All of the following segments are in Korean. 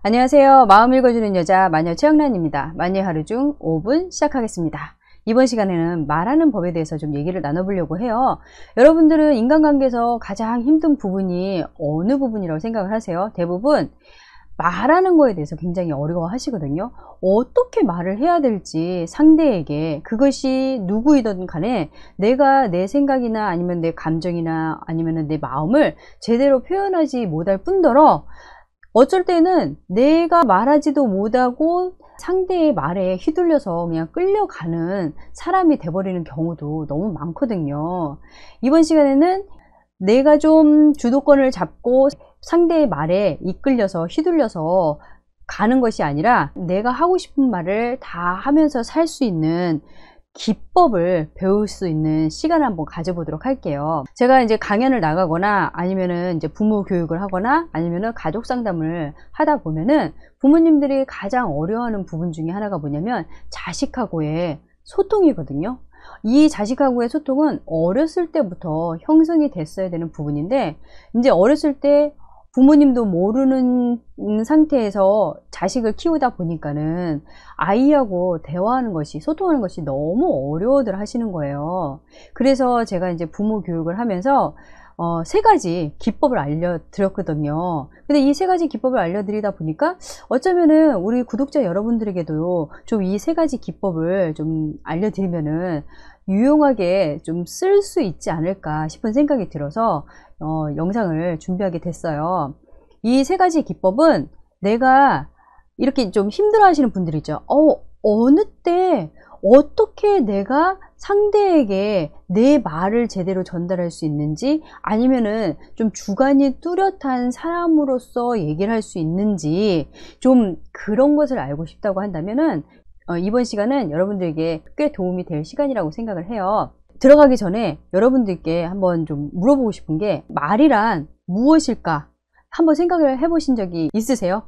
안녕하세요. 마음 읽어주는 여자 마녀 최영란입니다. 마녀의 하루 중 5분 시작하겠습니다. 이번 시간에는 말하는 법에 대해서 좀 얘기를 나눠보려고 해요. 여러분들은 인간관계에서 가장 힘든 부분이 어느 부분이라고 생각을 하세요? 대부분 말하는 거에 대해서 굉장히 어려워 하시거든요. 어떻게 말을 해야 될지 상대에게, 그것이 누구이든 간에 내가 내 생각이나 아니면 내 감정이나 아니면 내 마음을 제대로 표현하지 못할 뿐더러 어쩔 때는 내가 말하지도 못하고 상대의 말에 휘둘려서 그냥 끌려가는 사람이 돼버리는 경우도 너무 많거든요. 이번 시간에는 내가 좀 주도권을 잡고 상대의 말에 이끌려서 휘둘려서 가는 것이 아니라 내가 하고 싶은 말을 다 하면서 살 수 있는 기법을 배울 수 있는 시간을 한번 가져보도록 할게요. 제가 이제 강연을 나가거나 아니면은 이제 부모 교육을 하거나 아니면은 가족 상담을 하다 보면은 부모님들이 가장 어려워하는 부분 중에 하나가 뭐냐면 자식하고의 소통이거든요. 이 자식하고의 소통은 어렸을 때부터 형성이 됐어야 되는 부분인데, 이제 어렸을 때 부모님도 모르는 상태에서 자식을 키우다 보니까는 아이하고 대화하는 것이, 소통하는 것이 너무 어려워들 하시는 거예요. 그래서 제가 이제 부모 교육을 하면서 세 가지 기법을 알려드렸거든요. 근데 이 세 가지 기법을 알려드리다 보니까 어쩌면은 우리 구독자 여러분들에게도 좀 이 세 가지 기법을 좀 알려드리면은 유용하게 좀 쓸 수 있지 않을까 싶은 생각이 들어서 영상을 준비하게 됐어요. 이 세 가지 기법은 내가 이렇게 좀 힘들어 하시는 분들 있죠. 어느 때 어떻게 내가 상대에게 내 말을 제대로 전달할 수 있는지, 아니면은 좀 주관이 뚜렷한 사람으로서 얘기를 할 수 있는지, 좀 그런 것을 알고 싶다고 한다면은 이번 시간은 여러분들에게 꽤 도움이 될 시간이라고 생각을 해요. 들어가기 전에 여러분들께 한번 좀 물어보고 싶은 게, 말이란 무엇일까? 한번 생각을 해보신 적이 있으세요?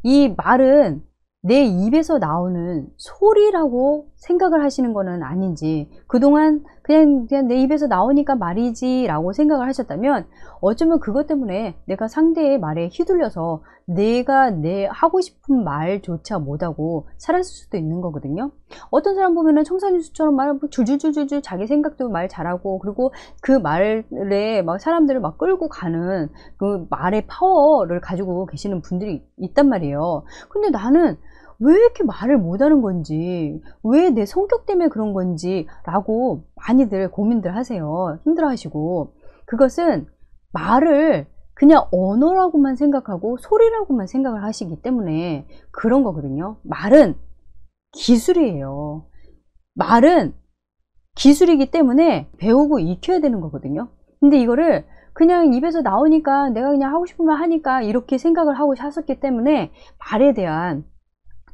이 말은 내 입에서 나오는 소리라고 생각을 하시는 거는 아닌지, 그동안 그냥 내 입에서 나오니까 말이지 라고 생각을 하셨다면 어쩌면 그것 때문에 내가 상대의 말에 휘둘려서 내가 내 하고 싶은 말조차 못하고 살았을 수도 있는 거거든요. 어떤 사람 보면은 청산유수처럼 말 줄줄줄줄 자기 생각도 말 잘하고, 그리고 그 말에 막 사람들을 막 끌고 가는 그 말의 파워를 가지고 계시는 분들이 있단 말이에요. 근데 나는 왜 이렇게 말을 못하는 건지, 왜 내 성격 때문에 그런 건지 라고 많이들 고민들 하세요. 힘들어 하시고. 그것은 말을 그냥 언어라고만 생각하고 소리라고만 생각을 하시기 때문에 그런 거거든요. 말은 기술이에요. 말은 기술이기 때문에 배우고 익혀야 되는 거거든요. 근데 이거를 그냥 입에서 나오니까 내가 그냥 하고 싶은 말 하니까 이렇게 생각을 하고 샀었기 때문에 말에 대한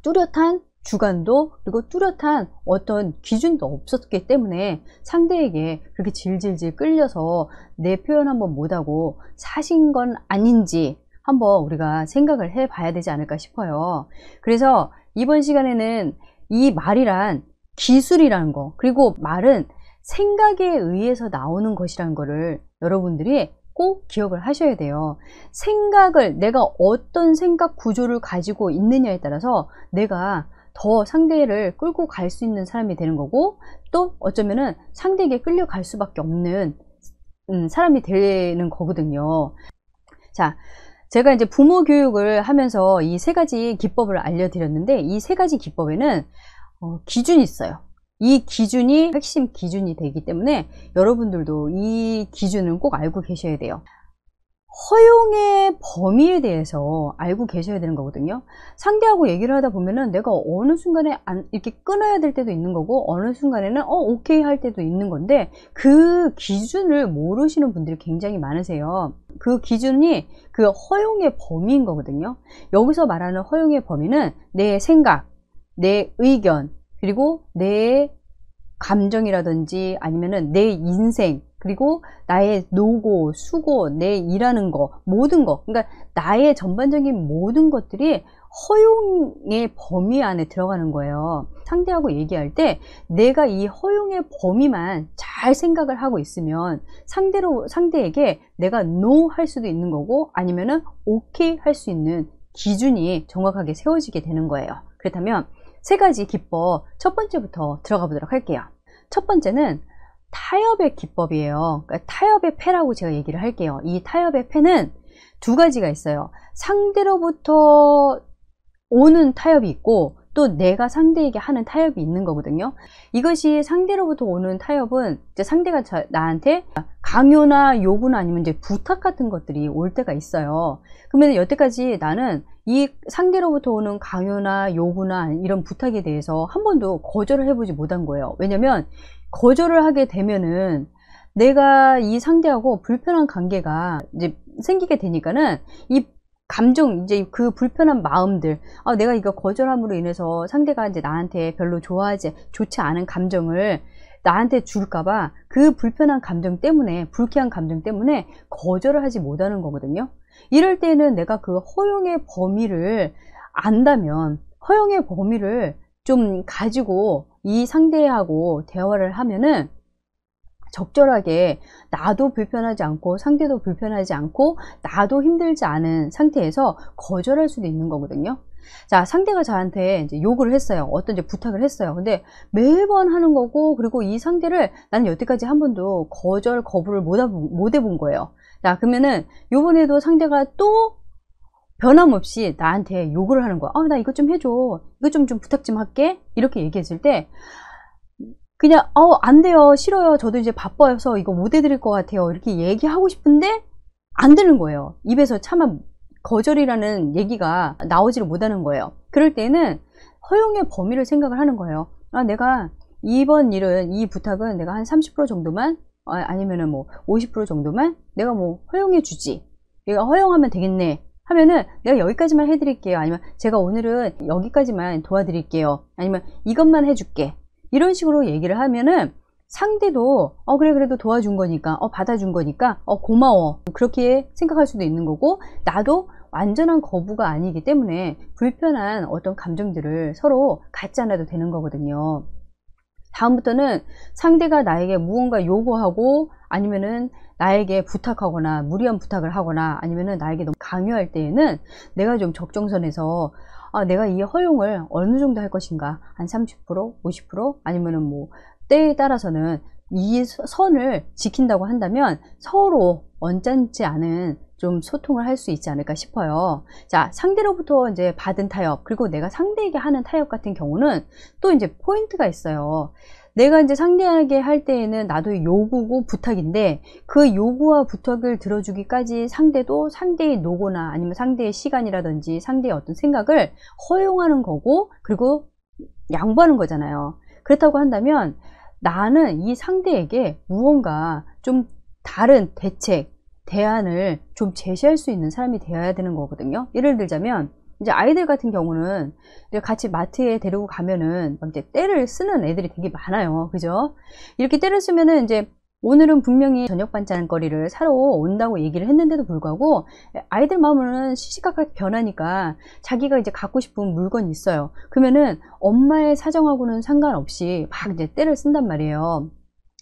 뚜렷한 주관도, 그리고 뚜렷한 어떤 기준도 없었기 때문에 상대에게 그렇게 질질질 끌려서 내 표현 한번 못하고 사신 건 아닌지 한번 우리가 생각을 해 봐야 되지 않을까 싶어요. 그래서 이번 시간에는 이 말이란 기술이라는 거, 그리고 말은 생각에 의해서 나오는 것이라는 거를 여러분들이 꼭 기억을 하셔야 돼요. 생각을, 내가 어떤 생각 구조를 가지고 있느냐에 따라서 내가 더 상대를 끌고 갈 수 있는 사람이 되는 거고, 또 어쩌면은 상대에게 끌려갈 수밖에 없는 사람이 되는 거거든요. 자, 제가 이제 부모 교육을 하면서 이 세 가지 기법을 알려드렸는데, 이 세 가지 기법에는 기준이 있어요. 이 기준이 핵심 기준이 되기 때문에 여러분들도 이 기준은 꼭 알고 계셔야 돼요. 허용의 범위에 대해서 알고 계셔야 되는 거거든요. 상대하고 얘기를 하다 보면은 내가 어느 순간에 이렇게 끊어야 될 때도 있는 거고, 어느 순간에는 오케이 할 때도 있는 건데, 그 기준을 모르시는 분들이 굉장히 많으세요. 그 기준이 그 허용의 범위인 거거든요. 여기서 말하는 허용의 범위는 내 생각, 내 의견, 그리고 내 감정이라든지 아니면은 내 인생, 그리고 나의 노고, 수고, 내 일하는 거, 모든 거, 그러니까 나의 전반적인 모든 것들이 허용의 범위 안에 들어가는 거예요. 상대하고 얘기할 때 내가 이 허용의 범위만 잘 생각을 하고 있으면 상대에게 내가 no 할 수도 있는 거고, 아니면은 오케이 할 수 있는 기준이 정확하게 세워지게 되는 거예요. 그렇다면 세 가지 기법 첫 번째부터 들어가 보도록 할게요. 첫 번째는 타협의 기법이에요. 그러니까 타협의 패라고 제가 얘기를 할게요. 이 타협의 패는 두 가지가 있어요. 상대로부터 오는 타협이 있고 또 내가 상대에게 하는 타협이 있는 거거든요. 이것이 상대로부터 오는 타협은 이제 상대가 나한테 강요나 요구나 아니면 이제 부탁 같은 것들이 올 때가 있어요. 그러면 여태까지 나는 이 상대로부터 오는 강요나 요구나 이런 부탁에 대해서 한 번도 거절을 해보지 못한 거예요. 왜냐면 거절을 하게 되면은 내가 이 상대하고 불편한 관계가 이제 생기게 되니까는 이 감정, 이제 그 불편한 마음들, 내가 이거 거절함으로 인해서 상대가 이제 나한테 별로 좋지 않은 감정을 나한테 줄까봐 그 불편한 감정 때문에, 불쾌한 감정 때문에 거절을 하지 못하는 거거든요. 이럴 때는 내가 그 허용의 범위를 안다면, 허용의 범위를 좀 가지고 이 상대하고 대화를 하면은 적절하게 나도 불편하지 않고 상대도 불편하지 않고 나도 힘들지 않은 상태에서 거절할 수도 있는 거거든요. 자, 상대가 저한테 이제 요구를 했어요. 어떤 이제 부탁을 했어요. 근데 매번 하는 거고, 그리고 이 상대를 나는 여태까지 한 번도 거부를 못 해본 거예요. 자, 그러면은 요번에도 상대가 또 변함없이 나한테 요구를 하는 거야. 나 이것 좀 해줘. 이것 좀 부탁 좀 할게. 이렇게 얘기했을 때 그냥 안 돼요, 싫어요, 저도 이제 바빠서 이거 못 해드릴 것 같아요, 이렇게 얘기하고 싶은데 안 되는 거예요. 입에서 차마 거절이라는 얘기가 나오지를 못하는 거예요. 그럴 때는 허용의 범위를 생각을 하는 거예요. 내가 이번 일은, 이 부탁은 내가 한 30% 정도만, 아니면은 뭐 50% 정도만 내가 뭐 허용해 주지, 내가 허용하면 되겠네 하면은 내가 여기까지만 해드릴게요, 아니면 제가 오늘은 여기까지만 도와드릴게요, 아니면 이것만 해줄게, 이런 식으로 얘기를 하면은 상대도 그래, 그래도 도와준 거니까, 받아준 거니까 고마워, 그렇게 생각할 수도 있는 거고, 나도 완전한 거부가 아니기 때문에 불편한 어떤 감정들을 서로 갖지 않아도 되는 거거든요. 다음부터는 상대가 나에게 무언가 요구하고, 아니면은 나에게 부탁하거나 무리한 부탁을 하거나, 아니면은 나에게 너무 강요할 때에는 내가 좀 적정선에서 내가 이 허용을 어느 정도 할 것인가, 한 30%, 50%, 아니면은 뭐 때에 따라서는 이 선을 지킨다고 한다면 서로 언짢지 않은 좀 소통을 할 수 있지 않을까 싶어요. 자, 상대로부터 이제 받은 타협, 그리고 내가 상대에게 하는 타협 같은 경우는 또 이제 포인트가 있어요. 내가 이제 상대에게 할 때에는 나도 요구고 부탁인데, 그 요구와 부탁을 들어주기까지 상대도 상대의 노고나 아니면 상대의 시간이라든지 상대의 어떤 생각을 허용하는 거고, 그리고 양보하는 거잖아요. 그렇다고 한다면 나는 이 상대에게 무언가 좀 다른 대책, 대안을 좀 제시할 수 있는 사람이 되어야 되는 거거든요. 예를 들자면 이제 아이들 같은 경우는 같이 마트에 데리고 가면은 이제 떼를 쓰는 애들이 되게 많아요. 그죠? 이렇게 떼를 쓰면은 이제 오늘은 분명히 저녁 반찬거리를 사러 온다고 얘기를 했는데도 불구하고 아이들 마음은 시시각각 변하니까 자기가 이제 갖고 싶은 물건이 있어요. 그러면은 엄마의 사정하고는 상관없이 막 이제 떼를 쓴단 말이에요.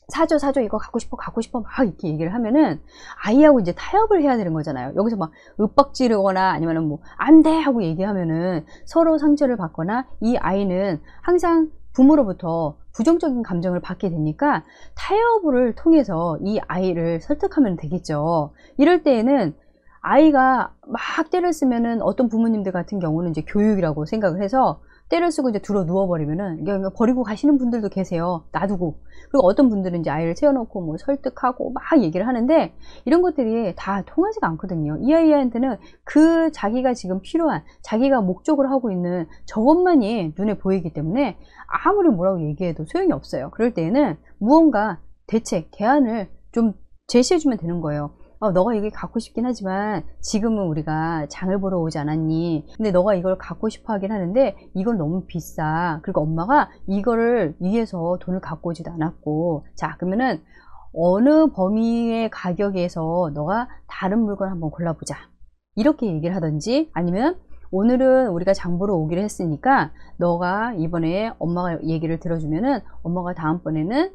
사줘, 이거 갖고 싶어 막 이렇게 얘기를 하면은 아이하고 이제 타협을 해야 되는 거잖아요. 여기서 막 윽박지르거나 아니면은 뭐 안 돼 하고 얘기하면은 서로 상처를 받거나, 이 아이는 항상 부모로부터 부정적인 감정을 받게 되니까 타협을 통해서 이 아이를 설득하면 되겠죠. 이럴 때에는 아이가 막 떼를 쓰면은 어떤 부모님들 같은 경우는 이제 교육이라고 생각을 해서 떼를 쓰고 이제 들어 누워버리면은 버리고 가시는 분들도 계세요. 놔두고. 그리고 어떤 분들은 이제 아이를 세워놓고 뭐 설득하고 막 얘기를 하는데 이런 것들이 다 통하지가 않거든요. 이 아이한테는 그 자기가 지금 필요한, 자기가 목적으로 하고 있는 저것만이 눈에 보이기 때문에 아무리 뭐라고 얘기해도 소용이 없어요. 그럴 때에는 무언가 대책, 대안을 좀 제시해주면 되는 거예요. 너가 이게 갖고 싶긴 하지만 지금은 우리가 장을 보러 오지 않았니? 근데 너가 이걸 갖고 싶어 하긴 하는데 이건 너무 비싸. 그리고 엄마가 이거를 위해서 돈을 갖고 오지도 않았고, 자, 그러면은 어느 범위의 가격에서 너가 다른 물건 한번 골라보자, 이렇게 얘기를 하든지, 아니면 오늘은 우리가 장 보러 오기로 했으니까 너가 이번에 엄마가 얘기를 들어주면은 엄마가 다음번에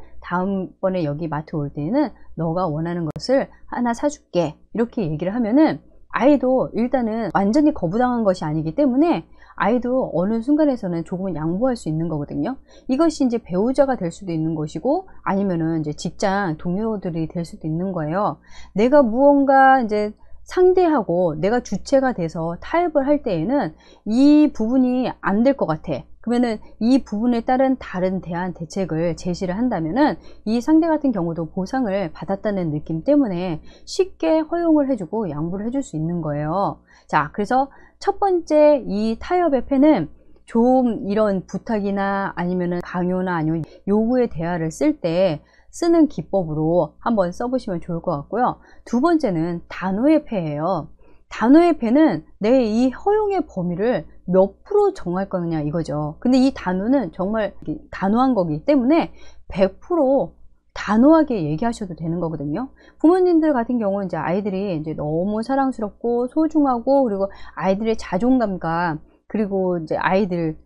여기 마트 올 때는 너가 원하는 것을 하나 사줄게, 이렇게 얘기를 하면은 아이도 일단은 완전히 거부당한 것이 아니기 때문에 아이도 어느 순간에서는 조금은 양보할 수 있는 거거든요. 이것이 이제 배우자가 될 수도 있는 것이고 아니면은 이제 직장 동료들이 될 수도 있는 거예요. 내가 무언가 이제 상대하고 내가 주체가 돼서 타협을 할 때에는 이 부분이 안 될 것 같아. 그러면은 이 부분에 따른 다른 대안 대책을 제시를 한다면은 이 상대 같은 경우도 보상을 받았다는 느낌 때문에 쉽게 허용을 해주고 양보를 해줄 수 있는 거예요. 자, 그래서 첫 번째 이 타협의 패는 좀 이런 부탁이나 아니면은 강요나 아니면 요구의 대화를 쓸 때 쓰는 기법으로 한번 써보시면 좋을 것 같고요. 두 번째는 단호의 패예요. 단호의 패는 내 이 허용의 범위를 몇 프로 정할 거느냐 이거죠. 근데 이 단호는 정말 단호한 거기 때문에 100% 단호하게 얘기하셔도 되는 거거든요. 부모님들 같은 경우는 이제 아이들이 이제 너무 사랑스럽고 소중하고 그리고 아이들의 자존감과 그리고 이제 아이들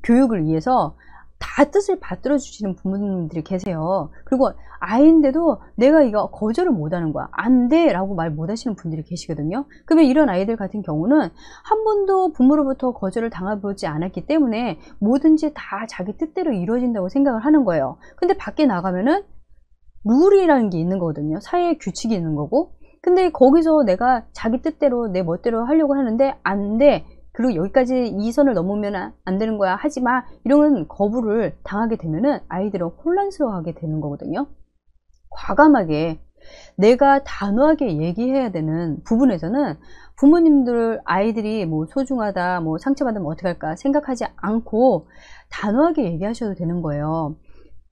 교육을 위해서 다 뜻을 받들어 주시는 부모님들이 계세요. 그리고 아이인데도 내가 이거 거절을 못 하는 거야. 안 돼 라고 말 못 하시는 분들이 계시거든요. 그러면 이런 아이들 같은 경우는 한 번도 부모로부터 거절을 당해보지 않았기 때문에 뭐든지 다 자기 뜻대로 이루어진다고 생각을 하는 거예요. 근데 밖에 나가면은 룰이라는 게 있는 거거든요. 사회의 규칙이 있는 거고. 근데 거기서 내가 자기 뜻대로 내 멋대로 하려고 하는데 안 돼. 그리고 여기까지 이 선을 넘으면 안 되는 거야. 하지 마. 이런 거부를 당하게 되면은 아이들은 혼란스러워하게 되는 거거든요. 과감하게 내가 단호하게 얘기해야 되는 부분에서는 부모님들 아이들이 뭐 소중하다, 뭐 상처받으면 어떡할까 생각하지 않고 단호하게 얘기하셔도 되는 거예요.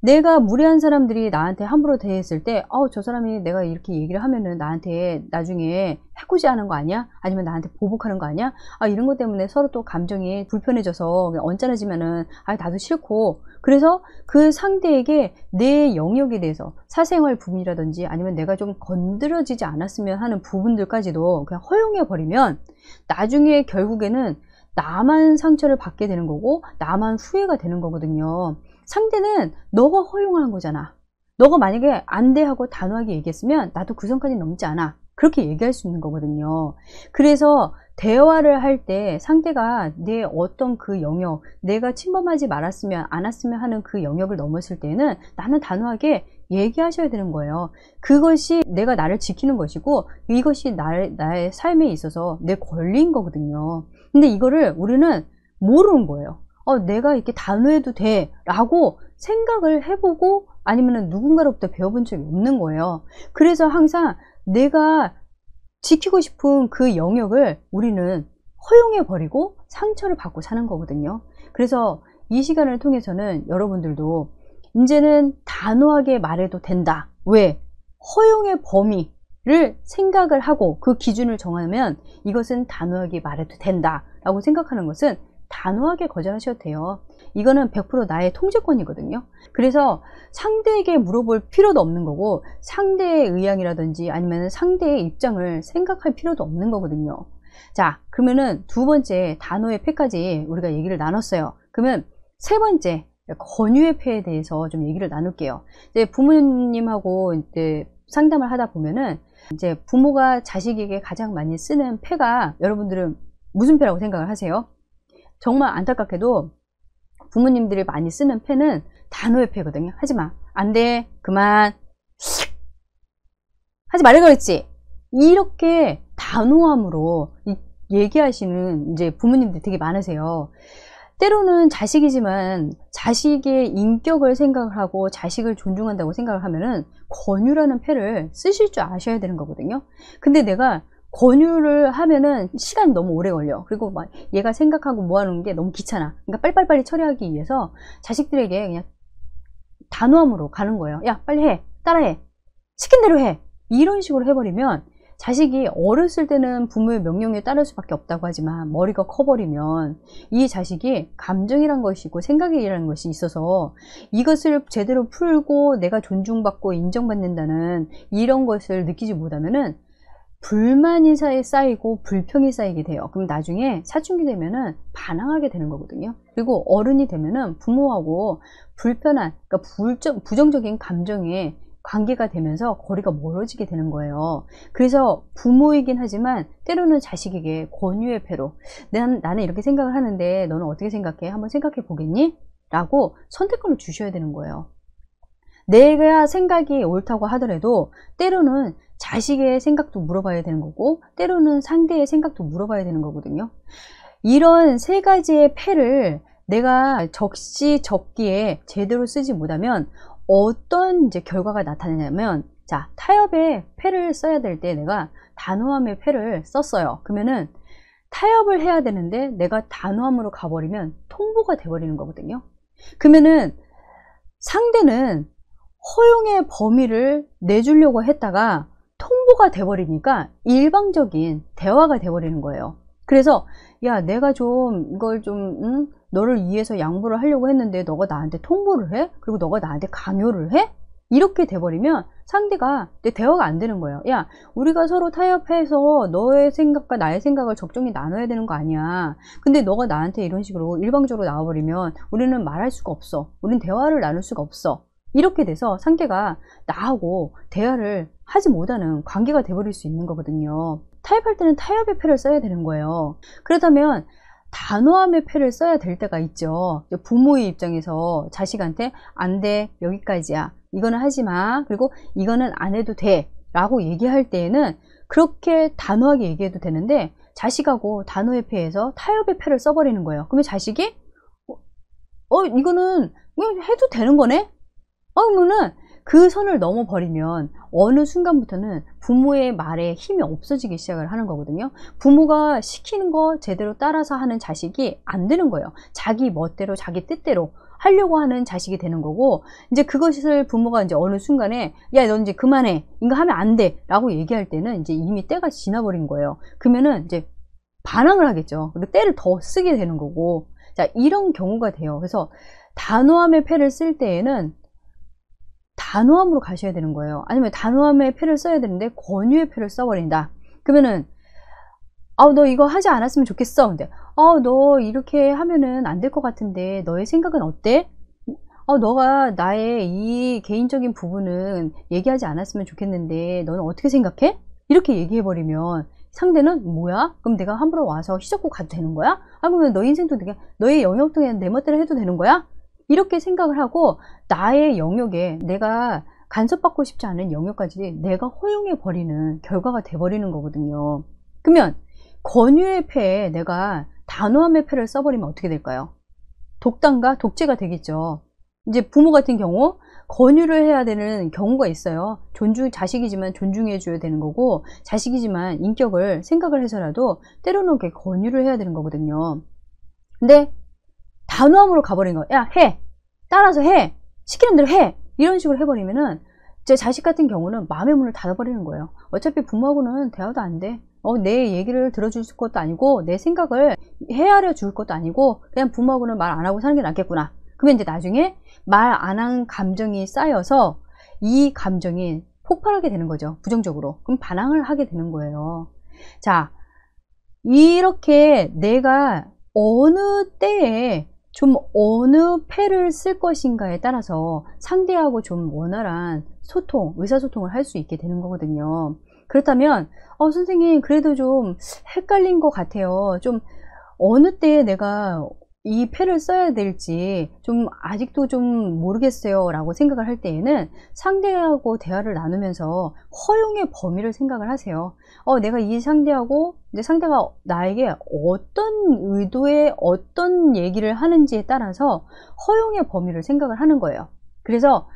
내가 무례한 사람들이 나한테 함부로 대했을 때 저 사람이 내가 이렇게 얘기를 하면은 나한테 나중에 해코지 하는 거 아니야? 아니면 나한테 보복하는 거 아니야? 이런 것 때문에 서로 또 감정이 불편해져서 언짢아지면은 나도 싫고 그래서 그 상대에게 내 영역에 대해서 사생활 부분이라든지 아니면 내가 좀 건드려지지 않았으면 하는 부분들까지도 그냥 허용해 버리면 나중에 결국에는 나만 상처를 받게 되는 거고 나만 후회가 되는 거거든요. 상대는 너가 허용한 거잖아. 너가 만약에 안 돼 하고 단호하게 얘기했으면 나도 그 선까지 넘지 않아. 그렇게 얘기할 수 있는 거거든요. 그래서 대화를 할 때 상대가 내 어떤 그 영역, 내가 침범하지 말았으면 않았으면 하는 그 영역을 넘었을 때는 나는 단호하게 얘기하셔야 되는 거예요. 그것이 내가 나를 지키는 것이고 이것이 나의 삶에 있어서 내 권리인 거거든요. 근데 이거를 우리는 모르는 거예요. 내가 이렇게 단호해도 돼 라고 생각을 해보고 아니면 누군가로부터 배워본 적이 없는 거예요. 그래서 항상 내가 지키고 싶은 그 영역을 우리는 허용해 버리고 상처를 받고 사는 거거든요. 그래서 이 시간을 통해서는 여러분들도 이제는 단호하게 말해도 된다. 왜? 허용의 범위를 생각을 하고 그 기준을 정하면 이것은 단호하게 말해도 된다 라고 생각하는 것은 단호하게 거절하셔도 돼요. 이거는 100% 나의 통제권이거든요. 그래서 상대에게 물어볼 필요도 없는 거고 상대의 의향이라든지 아니면 상대의 입장을 생각할 필요도 없는 거거든요. 자, 그러면은 두 번째 단호의 패까지 우리가 얘기를 나눴어요. 그러면 세 번째 권유의 패에 대해서 좀 얘기를 나눌게요. 이제 부모님하고 이제 상담을 하다 보면은 이제 부모가 자식에게 가장 많이 쓰는 패가 여러분들은 무슨 패라고 생각을 하세요? 정말 안타깝게도 부모님들이 많이 쓰는 패는 단호의 패거든요. 하지마, 안돼, 그만, 하지 말라 그랬지. 이렇게 단호함으로 얘기하시는 이제 부모님들이 되게 많으세요. 때로는 자식이지만 자식의 인격을 생각을 하고 자식을 존중한다고 생각을 하면은 권유라는 패를 쓰실 줄 아셔야 되는 거거든요. 근데 내가 권유를 하면은 시간이 너무 오래 걸려. 그리고 막 얘가 생각하고 모아놓은 게 너무 귀찮아. 그러니까 빨리빨리 처리하기 위해서 자식들에게 그냥 단호함으로 가는 거예요. 야, 빨리 해. 따라해. 시킨 대로 해. 이런 식으로 해버리면 자식이 어렸을 때는 부모의 명령에 따를 수밖에 없다고 하지만 머리가 커버리면 이 자식이 감정이란 것이 있고 생각이라는 것이 있어서 이것을 제대로 풀고 내가 존중받고 인정받는다는 이런 것을 느끼지 못하면은 불만이 쌓이고 불평이 쌓이게 돼요. 그럼 나중에 사춘기 되면은 반항하게 되는 거거든요. 그리고 어른이 되면은 부모하고 불편한, 그러니까 부정적인 감정에 관계가 되면서 거리가 멀어지게 되는 거예요. 그래서 부모이긴 하지만 때로는 자식에게 권유의 패로 나는 이렇게 생각을 하는데 너는 어떻게 생각해? 한번 생각해 보겠니? 라고 선택권을 주셔야 되는 거예요. 내가 생각이 옳다고 하더라도 때로는 자식의 생각도 물어봐야 되는 거고 때로는 상대의 생각도 물어봐야 되는 거거든요. 이런 세 가지의 패를 내가 적시적기에 제대로 쓰지 못하면 어떤 이제 결과가 나타나냐면, 자, 타협의 패를 써야 될 때 내가 단호함의 패를 썼어요. 그러면은 타협을 해야 되는데 내가 단호함으로 가버리면 통보가 돼버리는 거거든요. 그러면은 상대는 허용의 범위를 내주려고 했다가 통보가 돼버리니까 일방적인 대화가 돼버리는 거예요. 그래서 야, 내가 좀 이걸 좀 너를 위해서 양보를 하려고 했는데 너가 나한테 통보를 해? 그리고 너가 나한테 강요를 해? 이렇게 돼버리면 상대가 대화가 안 되는 거예요. 야, 우리가 서로 타협해서 너의 생각과 나의 생각을 적정히 나눠야 되는 거 아니야. 근데 너가 나한테 이런 식으로 일방적으로 나와버리면 우리는 말할 수가 없어. 우리는 대화를 나눌 수가 없어. 이렇게 돼서 상대가 나하고 대화를 하지 못하는 관계가 돼버릴 수 있는 거거든요. 타협할 때는 타협의 패를 써야 되는 거예요. 그렇다면 단호함의 패를 써야 될 때가 있죠. 부모의 입장에서 자식한테 안 돼, 여기까지야, 이거는 하지 마, 그리고 이거는 안 해도 돼 라고 얘기할 때에는 그렇게 단호하게 얘기해도 되는데 자식하고 단호의 패에서 타협의 패를 써버리는 거예요. 그러면 자식이 이거는 해도 되는 거네? 그러면은 그 선을 넘어버리면 어느 순간부터는 부모의 말에 힘이 없어지기 시작을 하는 거거든요. 부모가 시키는 거 제대로 따라서 하는 자식이 안 되는 거예요. 자기 멋대로 자기 뜻대로 하려고 하는 자식이 되는 거고, 이제 그것을 부모가 이제 어느 순간에 야, 넌 이제 그만해, 이거 하면 안 돼 라고 얘기할 때는 이제 이미 때가 지나버린 거예요. 그러면은 이제 반항을 하겠죠. 그리고 때를 더 쓰게 되는 거고, 자, 이런 경우가 돼요. 그래서 단호함의 패를 쓸 때에는 단호함으로 가셔야 되는 거예요. 아니면 단호함의 패를 써야 되는데 권유의 패를 써버린다. 그러면은 너 이거 하지 않았으면 좋겠어. 근데 너 이렇게 하면은 안 될 것 같은데 너의 생각은 어때? 너가 나의 이 개인적인 부분은 얘기하지 않았으면 좋겠는데 너는 어떻게 생각해? 이렇게 얘기해버리면 상대는 뭐야? 그럼 내가 함부로 와서 휘젓고 가도 되는 거야? 그러면 너 인생도 되게, 너의 영역도 그냥 내 멋대로 해도 되는 거야? 이렇게 생각을 하고 나의 영역에 내가 간섭받고 싶지 않은 영역까지 내가 허용해 버리는 결과가 돼 버리는 거거든요. 그러면 권유의 패에 내가 단호함의 패를 써버리면 어떻게 될까요? 독단과 독재가 되겠죠. 이제 부모 같은 경우 권유를 해야 되는 경우가 있어요. 자식이지만 존중해 줘야 되는 거고, 자식이지만 인격을 생각을 해서라도 때로는 그렇게 권유를 해야 되는 거거든요. 근데 단호함으로 가버린 거야. 야, 해! 따라서 해! 시키는 대로 해! 이런 식으로 해버리면은 제 자식 같은 경우는 마음의 문을 닫아버리는 거예요. 어차피 부모하고는 대화도 안 돼. 내 얘기를 들어줄 것도 아니고 내 생각을 헤아려 줄 것도 아니고 그냥 부모하고는 말 안 하고 사는 게 낫겠구나. 그러면 이제 나중에 말 안 한 감정이 쌓여서 이 감정이 폭발하게 되는 거죠. 부정적으로. 그럼 반항을 하게 되는 거예요. 자, 이렇게 내가 어느 때에 좀 어느 패를 쓸 것인가에 따라서 상대하고 좀 원활한 소통, 의사소통을 할 수 있게 되는 거거든요. 그렇다면 선생님 그래도 좀 헷갈린 것 같아요. 좀 어느 때에 내가 이 패를 써야 될지 좀 아직도 좀 모르겠어요 라고 생각을 할 때에는 상대하고 대화를 나누면서 허용의 범위를 생각을 하세요. 내가 이 상대하고 이제 상대가 나에게 어떤 의도의 어떤 얘기를 하는지에 따라서 허용의 범위를 생각을 하는 거예요. 그래서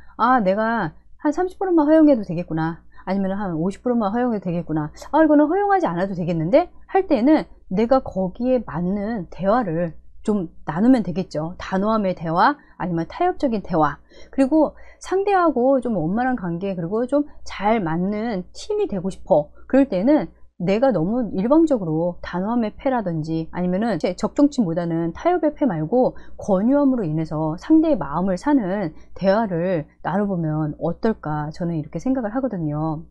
내가 한 30%만 허용해도 되겠구나, 아니면 한 50%만 허용해도 되겠구나, 이거는 허용하지 않아도 되겠는데 할 때는 내가 거기에 맞는 대화를 좀 나누면 되겠죠. 단호함의 대화, 아니면 타협적인 대화, 그리고 상대하고 좀 원만한 관계, 그리고 좀 잘 맞는 팀이 되고 싶어. 그럴 때는 내가 너무 일방적으로 단호함의 패라든지 아니면은 적정치보다는 타협의 패 말고 권유함으로 인해서 상대의 마음을 사는 대화를 나눠보면 어떨까, 저는 이렇게 생각을 하거든요.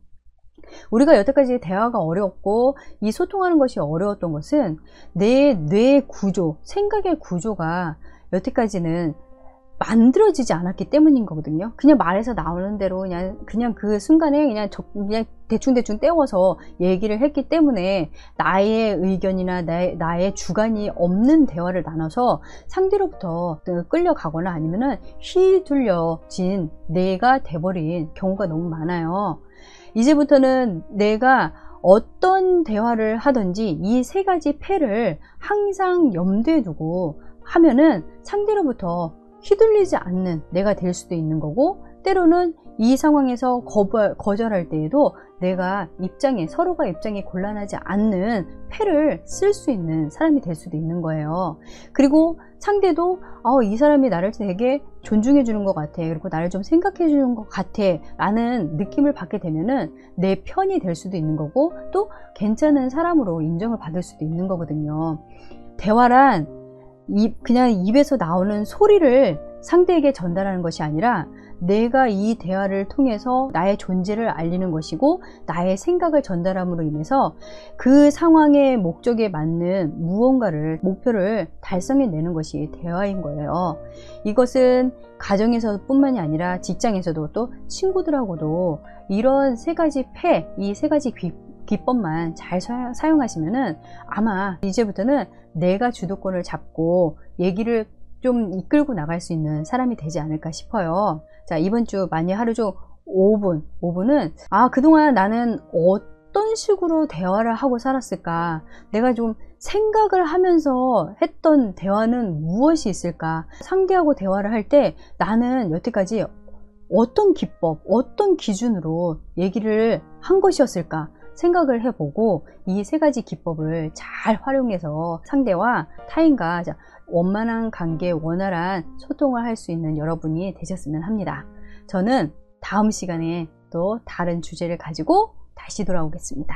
우리가 여태까지 대화가 어렵고 이 소통하는 것이 어려웠던 것은 내 뇌 구조, 생각의 구조가 여태까지는 만들어지지 않았기 때문인 거거든요. 그냥 말에서 나오는 대로 그냥 그 순간에 그냥 대충대충 때워서 얘기를 했기 때문에 나의 의견이나 나의 주관이 없는 대화를 나눠서 상대로부터 끌려가거나 아니면은 휘둘려진 내가 돼버린 경우가 너무 많아요. 이제부터는 내가 어떤 대화를 하든지 이 세 가지 패를 항상 염두에 두고 하면은 상대로부터 휘둘리지 않는 내가 될 수도 있는 거고, 때로는 이 상황에서 거절할 때에도 내가 서로가 입장이 곤란하지 않는 패를 쓸 수 있는 사람이 될 수도 있는 거예요. 그리고 상대도 이 사람이 나를 되게 존중해 주는 것 같아, 그리고 나를 좀 생각해 주는 것 같아 라는 느낌을 받게 되면은 내 편이 될 수도 있는 거고, 또 괜찮은 사람으로 인정을 받을 수도 있는 거거든요. 대화란 그냥 입에서 나오는 소리를 상대에게 전달하는 것이 아니라 내가 이 대화를 통해서 나의 존재를 알리는 것이고, 나의 생각을 전달함으로 인해서 그 상황의 목적에 맞는 목표를 달성해내는 것이 대화인 거예요. 이것은 가정에서 뿐만이 아니라 직장에서도, 또 친구들하고도 이런 세 가지 이 세 가지 기법만 잘 사용하시면은 아마 이제부터는 내가 주도권을 잡고 얘기를 좀 이끌고 나갈 수 있는 사람이 되지 않을까 싶어요. 자, 이번 주 만예 하루 중 5분은 그동안 나는 어떤 식으로 대화를 하고 살았을까, 내가 좀 생각을 하면서 했던 대화는 무엇이 있을까, 상대하고 대화를 할 때 나는 여태까지 어떤 기법, 어떤 기준으로 얘기를 한 것이었을까 생각을 해보고, 이 세 가지 기법을 잘 활용해서 상대와 타인과 원만한 관계, 원활한 소통을 할 수 있는 여러분이 되셨으면 합니다. 저는 다음 시간에 또 다른 주제를 가지고 다시 돌아오겠습니다.